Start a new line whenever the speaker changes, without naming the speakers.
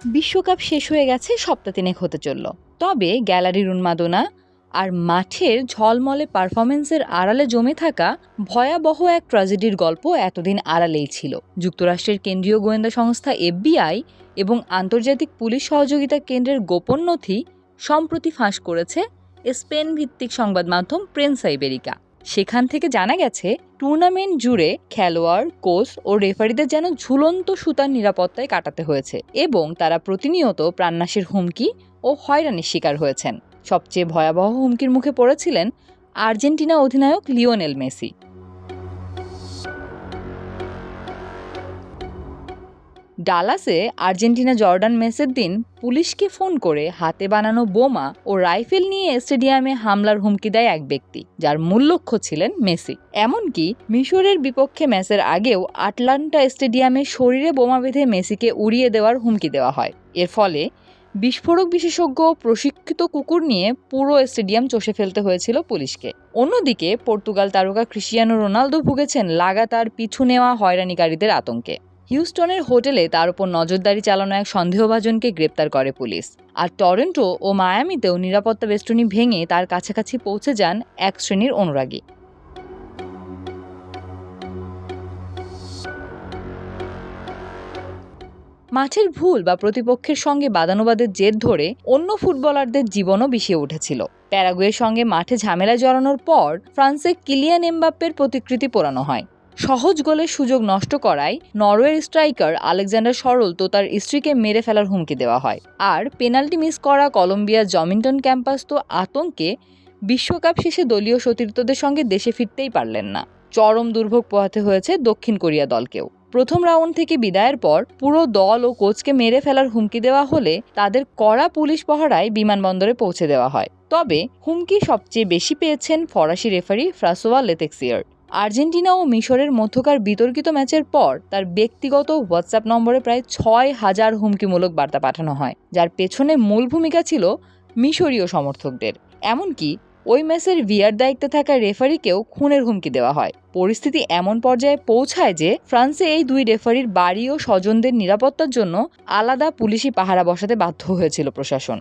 বিশ্বকাপ শেষ হয়ে গেছে সপ্তাহ 3 হতে চলল, তবে গ্যালারির উন্মাদনা আর মাঠের ঝলমলে পারফরমেন্সের আড়ালে জমে থাকা ভয়াবহ এক ট্র্যাজেডির গল্প এতদিন আড়ালেই ছিল। যুক্তরাষ্ট্রের কেন্দ্রীয় গোয়েন্দা সংস্থা FBI এবং আন্তর্জাতিক পুলিশ সহযোগিতা কেন্দ্রের গোপন নথি সম্প্রতি ফাঁস করেছে স্পেন ভিত্তিক সংবাদ মাধ্যম প্রেনসা ইবেরিকা। সেখান থেকে জানা গেছে, টুর্নামেন্ট জুড়ে খেলোয়াড়, কোচ ও রেফারিদের যেন ঝুলন্ত সুতার নিরাপত্তায় কাটাতে হয়েছে এবং তারা প্রতিনিয়ত প্রাণনাশের হুমকি ও হয়রানির শিকার হয়েছেন। সবচেয়ে ভয়াবহ হুমকির মুখে পড়েছিলেন আর্জেন্টিনা অধিনায়ক লিওনেল মেসি। ডালাসে আর্জেন্টিনা জর্ডান মেসের দিন পুলিশকে ফোন করে হাতে বানানো বোমা ও রাইফেল নিয়ে স্টেডিয়ামে হামলার হুমকি দেয় এক ব্যক্তি, যার মূল লক্ষ্য ছিলেন মেসি। এমনকি মিশরের বিপক্ষে ম্যাচের আগেও আটলান্টা স্টেডিয়ামে শরীরে বোমা বেঁধে মেসিকে উড়িয়ে দেওয়ার হুমকি দেওয়া হয়। এর ফলে বিস্ফোরক বিশেষজ্ঞ ও প্রশিক্ষিত কুকুর নিয়ে পুরো স্টেডিয়াম চষে ফেলতে হয়েছিল পুলিশকে। অন্যদিকে পর্তুগাল তারকা ক্রিস্টিয়ানো রোনালদো ভুগেছেন লাগাতার পিছু নেওয়া হয়রানিকারীদের আতঙ্কে। হিউস্টনের হোটেলে তার উপর নজরদারি চালানো এক সন্দেহভাজনকে গ্রেপ্তার করে পুলিশ। আর টরন্টো ও মায়ামিতেও নিরাপত্তা বেষ্টনী ভেঙে তার কাছাকাছি পৌঁছে যান এক শ্রেণীর অনুরাগী। মাঠের ভুল বা প্রতিপক্ষের সঙ্গে বাদানুবাদের জের ধরে অন্য ফুটবলারদের জীবনও বিষিয়ে উঠেছিল। প্যারাগুয়ের সঙ্গে মাঠে ঝামেলায় জড়ানোর পর ফ্রান্সে কিলিয়ান এমবাপ্পের প্রতিকৃতি পোড়ানো হয়। সহজ গোলের সুযোগ নষ্ট করায় নরওয়ের স্ট্রাইকার আলেকজান্ডার সরল তো তার স্ত্রীকে মেরে ফেলার হুমকি দেওয়া হয়। আর পেনাল্টি মিস করা কলম্বিয়ার জমিন্টন ক্যাম্পাস তো আতঙ্কে বিশ্বকাপ শেষে দলীয় সতীর্থদের সঙ্গে দেশে ফিরতেই পারলেন না। চরম দুর্ভোগ পোহাতে হয়েছে দক্ষিণ কোরিয়া দলকেও। প্রথম রাউন্ড থেকে বিদায়ের পর পুরো দল ও কোচকে মেরে ফেলার হুমকি দেওয়া হলে তাদের কড়া পুলিশ পহরায় বিমানবন্দরে পৌঁছে দেওয়া হয়। তবে হুমকি সবচেয়ে বেশি পেয়েছেন ফরাসি রেফারি ফ্রাসোয়া লেতেক্সিয়ার। আর্জেন্টিনা ও মিশরের মধ্যকার বিতর্কিত ম্যাচের পর তার ব্যক্তিগত হোয়াটসঅ্যাপ নম্বরে প্রায় 6,000 হুমকিমূলক বার্তা পাঠানো হয়, যার পেছনে মূল ভূমিকা ছিল মিশরীয় সমর্থকদের। এমনকি ওই ম্যাচের ভিআর দায়িত্বে থাকা রেফারিকেও খুনের হুমকি দেওয়া হয়। পরিস্থিতি এমন পর্যায়ে পৌঁছায় যে ফ্রান্সে এই দুই রেফারির বাড়ি ও স্বজনদের নিরাপত্তার জন্য আলাদা পুলিশি পাহারা বসাতে বাধ্য হয়েছিল প্রশাসন।